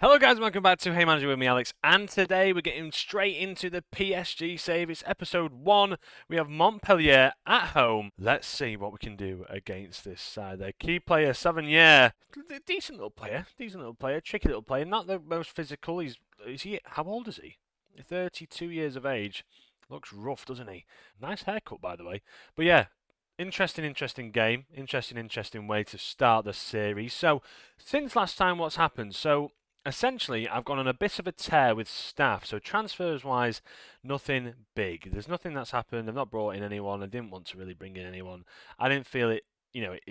Hello guys, welcome back to Hey Manager with me Alex, and today we're getting straight into the PSG save. It's episode 1. We have Montpellier at home. Let's see what we can do against this side. Their key player, Savigny, decent little player, tricky little player, not the most physical. How old is he? 32 years of age. Looks rough, doesn't he? Nice haircut, by the way. But yeah, interesting game. Interesting way to start the series. So, since last time, what's happened? So, essentially, I've gone on a bit of a tear with staff. So transfers wise, nothing big. There's nothing that's happened. I've not brought in anyone. I didn't want to really bring in anyone. I didn't feel it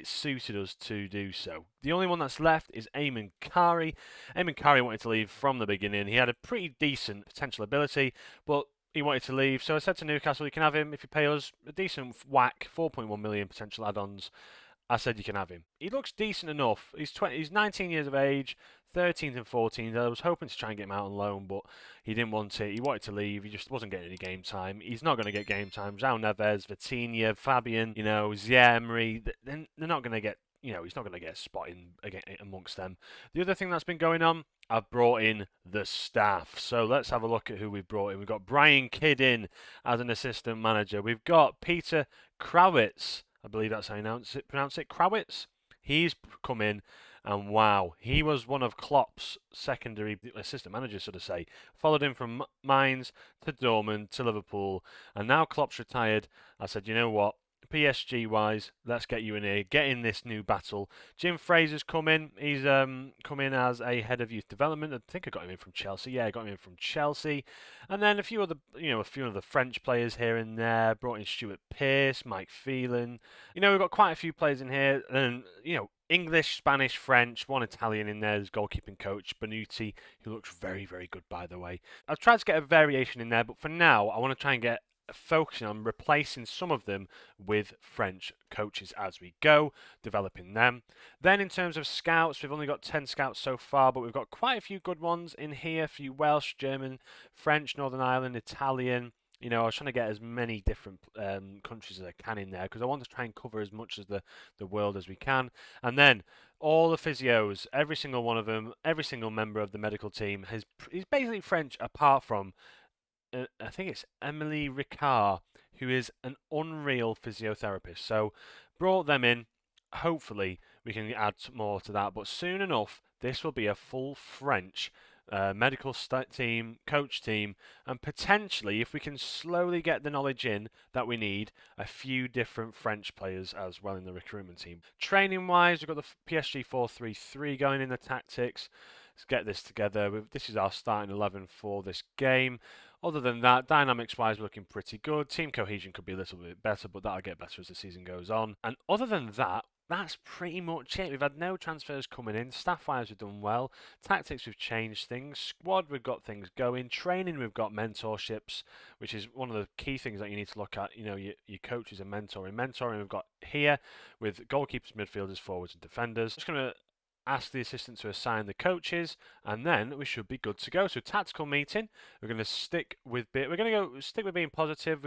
suited us to do so. The only one that's left is Eamon Kari. Eamon Kari wanted to leave from the beginning. He had a pretty decent potential ability, but he wanted to leave. So I said to Newcastle, you can have him if you pay us a decent whack, 4.1 million potential add-ons. I said you can have him. He looks decent enough. He's 19 years of age, 13th and 14th. I was hoping to try and get him out on loan, but he didn't want it. He wanted to leave. He just wasn't getting any game time. He's not going to get game time. João Neves, Vitinha, Fabian, Zia Emery, they're not going to get, he's not going to get a spot in amongst them. The other thing that's been going on, I've brought in the staff. So let's have a look at who we've brought in. We've got Brian Kidd in as an assistant manager. We've got Peter Krawitz. I believe that's how you pronounce it. Krawitz. He's come in, and wow, he was one of Klopp's secondary assistant managers, so to say. Followed him from Mainz to Dortmund to Liverpool, and now Klopp's retired. I said, you know what? PSG wise, let's get you in here, get in this new battle. Jim Fraser's come in. He's come in as a head of youth development. I think I got him in from Chelsea. Yeah, I got him in from Chelsea. And then a few other French players here and there. Brought in Stuart Pearce, Mike Phelan. We've got quite a few players in here, and English, Spanish, French, one Italian in there as goalkeeping coach, Benuti, who looks very, very good, by the way. I've tried to get a variation in there, but for now, I want to try and get focusing on replacing some of them with French coaches as we go, developing them. Then in terms of scouts, we've only got 10 scouts so far, but we've got quite a few good ones in here, a few Welsh, German, French, Northern Ireland, Italian. I was trying to get as many different countries as I can in there because I want to try and cover as much of the world as we can. And then all the physios, every single one of them, every single member of the medical team is basically French apart from I think it's Emily Ricard, who is an unreal physiotherapist. So brought them in. Hopefully we can add more to that. But soon enough, this will be a full French medical team, coach team, and potentially, if we can slowly get the knowledge in that we need, a few different French players as well in the recruitment team. Training-wise, we've got the PSG 4-3-3 going in the tactics. Let's get this together. This is our starting 11 for this game. Other than that, dynamics-wise, we're looking pretty good. Team cohesion could be a little bit better, but that'll get better as the season goes on. And other than that, that's pretty much it. We've had no transfers coming in. Staff-wise, we've done well. Tactics, we've changed things. Squad, we've got things going. Training, we've got mentorships, which is one of the key things that you need to look at. Your coaches and mentoring. Mentoring, we've got here with goalkeepers, midfielders, forwards, and defenders. Just going to ask the assistant to assign the coaches, and then we should be good to go. So tactical meeting, we're going to stick with being positive.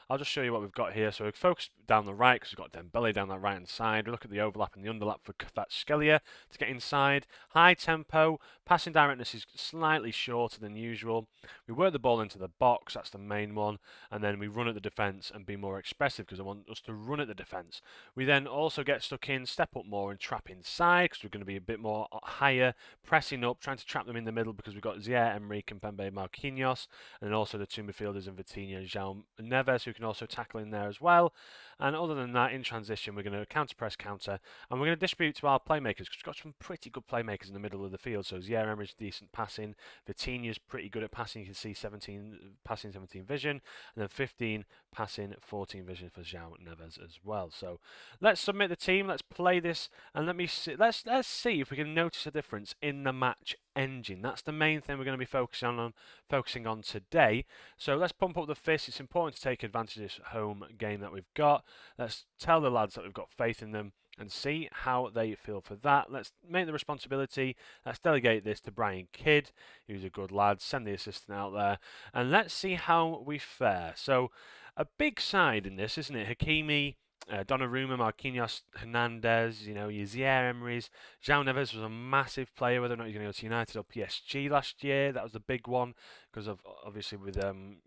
I'll just show you what we've got here. So we focus down the right because we've got Dembele down that right hand side. We look at the overlap and the underlap for Kvaratskhelia to get inside. High tempo, passing directness is slightly shorter than usual. We work the ball into the box, that's the main one, and then we run at the defence and be more expressive because I want us to run at the defence. We then also get stuck in, step up more and trap inside because we're going to be a bit more higher, pressing up, trying to trap them in the middle because we've got Zia, Emery, Kimpembe, Marquinhos, and then also the two midfielders in Vitinha and João Neves, who can also tackle in there as well. And other than that, in transition, we're going to counter-press, counter, and we're going to distribute to our playmakers because we've got some pretty good playmakers in the middle of the field. So Zia, Emery's decent passing, Vitinha's pretty good at passing. You can see 17 passing, 17 vision, and then 15 passing, 14 vision for João Neves as well. So let's submit the team, let's play this, and let's see if we can notice a difference in the match engine. That's the main thing we're going to be focusing on today. So let's pump up the fist. It's important to take advantage of this home game that we've got. Let's tell the lads that we've got faith in them and see how they feel for that. Let's make the responsibility. Let's delegate this to Brian Kidd, who's a good lad. Send the assistant out there, and let's see how we fare. So a big side in this, isn't it? Hakimi, Donnarumma, Marquinhos, Hernandez, your Emery's. João Neves was a massive player, whether or not you're going to go to United or PSG last year. That was the big one because of obviously with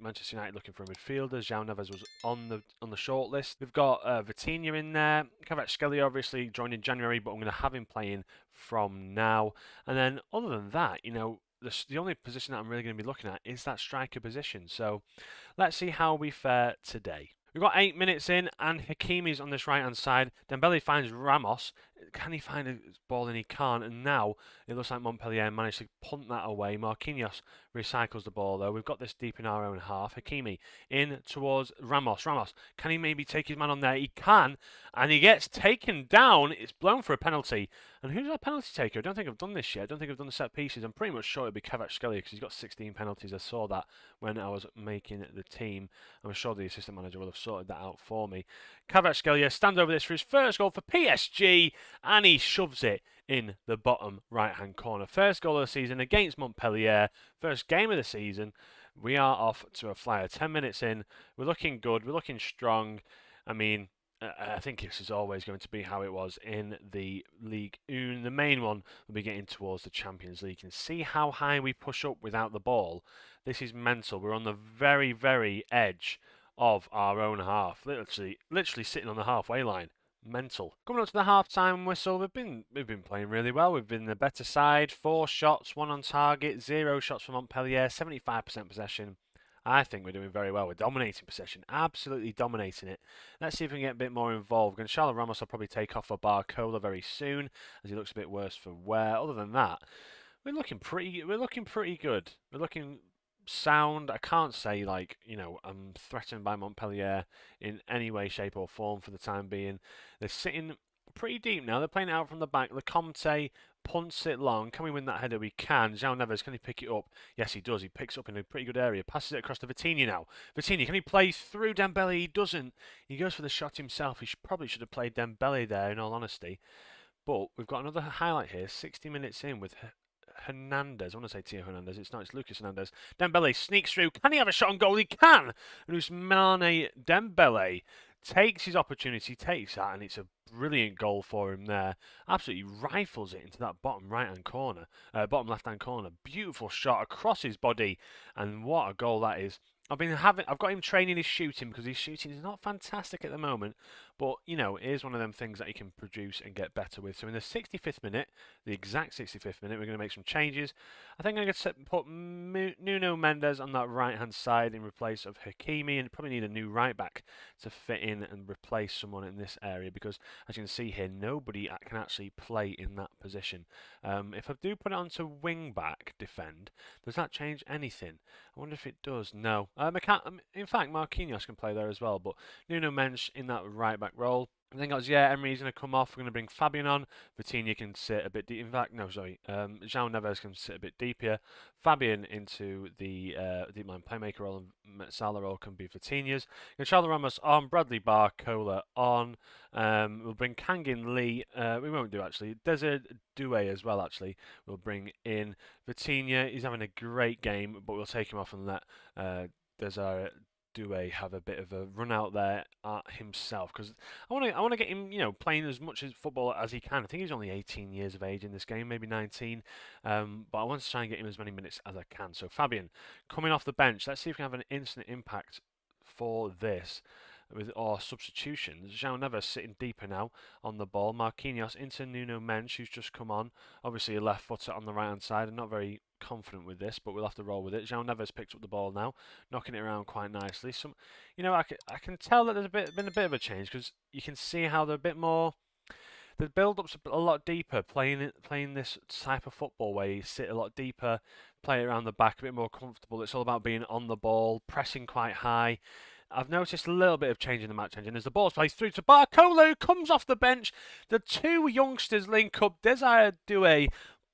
Manchester United looking for a midfielder. João Neves was on the short list. We've got Vitinha in there. Kvaratskhelia obviously joined in January, but I'm going to have him playing from now. And then other than that, the only position that I'm really going to be looking at is that striker position. So let's see how we fare today. We've got 8 minutes in, and Hakimi's on this right-hand side. Dembele finds Ramos. Can he find a ball? And he can't. And now it looks like Montpellier managed to punt that away. Marquinhos recycles the ball, though. We've got this deep in our own half. Hakimi in towards Ramos. Ramos, can he maybe take his man on there? He can, and he gets taken down. It's blown for a penalty. And who's our penalty taker? I don't think I've done this yet. I don't think I've done the set pieces. I'm pretty much sure it'll be Kvaratskhelia because he's got 16 penalties. I saw that when I was making the team. I'm sure the assistant manager will have sorted that out for me. Kvaratskhelia stands over this for his first goal for PSG, and he shoves it in the bottom right-hand corner. First goal of the season against Montpellier. First game of the season. We are off to a flyer. 10 minutes in. We're looking good. We're looking strong. I mean, I think this is always going to be how it was in the Ligue 1. The main one will be getting towards the Champions League. You can see how high we push up without the ball. This is mental. We're on the very, very edge of our own half. Literally sitting on the halfway line. Mental. Coming up to the half-time whistle, we've been playing really well. We've been the better side. 4 shots, 1 on target, 0 shots for Montpellier, 75% possession. I think we're doing very well. We're dominating possession, absolutely dominating it. Let's see if we can get a bit more involved. Gonçalo Ramos will probably take off for Barcola very soon, as he looks a bit worse for wear. Other than that, we're looking pretty good. We're looking sound. I can't say I'm threatened by Montpellier in any way, shape or form for the time being. They're sitting pretty deep now. They're playing it out from the back. Lecomte punts it long. Can we win that header? We can. João Neves, can he pick it up? Yes, he does. He picks it up in a pretty good area. Passes it across to Vitinha now. Vitinha, can he play through Dembele? He doesn't. He goes for the shot himself. He probably should have played Dembele there, in all honesty. But we've got another highlight here. 60 minutes in with Hernandez. I want to say Theo Hernandez. It's not. It's Lucas Hernandez. Dembele sneaks through. Can he have a shot on goal? He can. And Ousmane Dembele takes his opportunity, takes that, and it's a brilliant goal for him there. Absolutely rifles it into that bottom right-hand corner, bottom left-hand corner. Beautiful shot across his body, and what a goal that is. I've got him training his shooting because his shooting is not fantastic at the moment, but it is one of them things that he can produce and get better with. So in the 65th minute, the exact 65th minute, we're going to make some changes. I think I'm going to put Nuno Mendes on that right-hand side in place of Hakimi, and probably need a new right-back to fit in and replace someone in this area because, as you can see here, nobody can actually play in that position. If I do put it onto wing-back defend, does that change anything? I wonder if it does. No. In fact, Marquinhos can play there as well, but Nuno Mendes in that right-back role. And then Emery's going to come off. We're going to bring Fabian on. Vitinha can sit a bit deep. In fact, no, sorry. João Neves can sit a bit deeper. Fabian into the deep line playmaker role, and Salah role can be Vitinha's. Gonçalo Ramos on. Bradley Barcola on. We'll bring Kangin Lee. We won't do actually. Desert Doué as well. Actually, we'll bring in Vitinha. He's having a great game, but we'll take him off and let Desert Doué have a bit of a run out there himself because I want to get him playing as much as football as he can. I think he's only 18 years of age in this game, maybe 19, but I want to try and get him as many minutes as I can. So Fabian coming off the bench. Let's see if we can have an instant impact for this with our substitutions. João Neves sitting deeper now on the ball. Marquinhos into Nuno Mendes, who's just come on. Obviously a left footer on the right hand side, and not very confident with this, but we'll have to roll with it. João Neves picked up the ball now, knocking it around quite nicely. I can tell that there's been a bit of a change because you can see how they're a bit more. The build-up's a lot deeper, playing this type of football where you sit a lot deeper, play it around the back, a bit more comfortable. It's all about being on the ball, pressing quite high. I've noticed a little bit of change in the match engine as the ball's played through to Barcola, who comes off the bench. The two youngsters link up. Desire Doué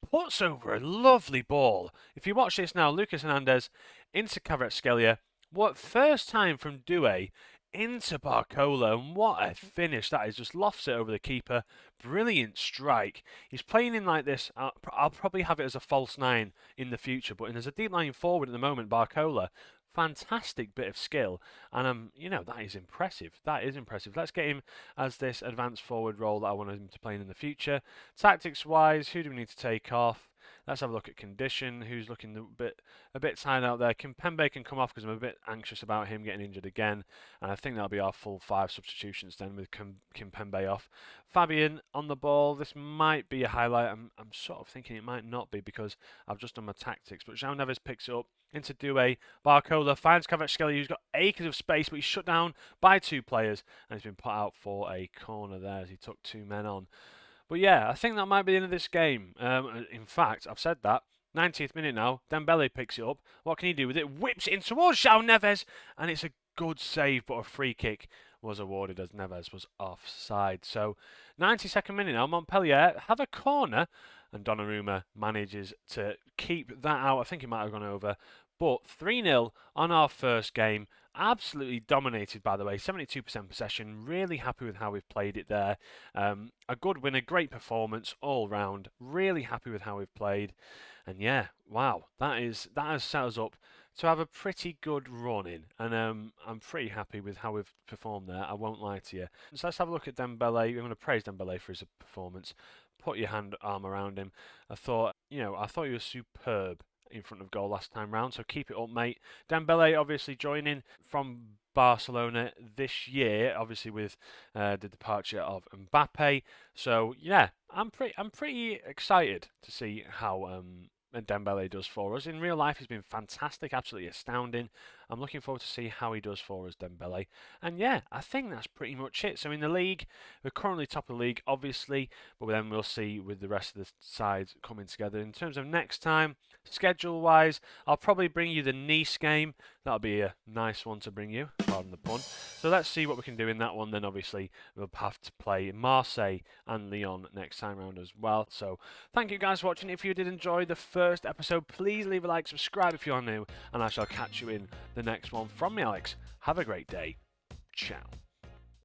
puts over a lovely ball. If you watch this now, Lucas Hernandez into Kvaratskhelia. What first time from Doué into Barcola, and what a finish that is. Just lofts it over the keeper. Brilliant strike. He's playing in like this. I'll probably have it as a false 9 in the future, but as a deep line forward at the moment, Barcola, fantastic bit of skill, and you know, that is impressive. That is impressive. Let's get him as this advanced forward role that I want him to play in the future. Tactics-wise, who do we need to take off? Let's have a look at condition. Who's looking a bit tired out there? Kimpembe can come off because I'm a bit anxious about him getting injured again, and I think that'll be our full 5 substitutions then with Kimpembe off. Fabian on the ball. This might be a highlight. I'm sort of thinking it might not be because I've just done my tactics, but João Neves picks it up into Doué. Barcola finds Kvaratskhelia, who's got acres of space, but he's shut down by 2 players, and he's been put out for a corner there as he took 2 men on. But yeah, I think that might be the end of this game. In fact, I've said that. 90th minute now, Dembele picks it up. What can he do with it? Whips it in towards João Neves, and it's a good save, but a free kick was awarded as Neves was offside. So, 92nd minute now, Montpellier have a corner, and Donnarumma manages to keep that out. I think it might have gone over. But 3-0 on our first game. Absolutely dominated, by the way. 72% possession. Really happy with how we've played it there. A good win, a great performance all round. Really happy with how we've played. And yeah, wow, that has set us up to have a pretty good run in. And I'm pretty happy with how we've performed there. I won't lie to you. So let's have a look at Dembele. I'm going to praise Dembele for his performance. Put your arm around him. I thought he was superb in front of goal last time round, so keep it up, mate. Dembele obviously joining from Barcelona this year, obviously with the departure of Mbappe. So yeah, I'm pretty excited to see how Dembele does for us. In real life, he's been fantastic, absolutely astounding. I'm looking forward to see how he does for us, Dembele. And yeah, I think that's pretty much it. So in the league, we're currently top of the league, obviously, but then we'll see with the rest of the sides coming together. In terms of next time, schedule-wise, I'll probably bring you the Nice game. That'll be a nice one to bring you, pardon the pun. So let's see what we can do in that one. Then obviously we'll have to play Marseille and Lyon next time round as well. So thank you guys for watching. If you did enjoy the first episode, please leave a like, subscribe if you are new, and I shall catch you in the next one. From me, Alex, have a great day. Ciao.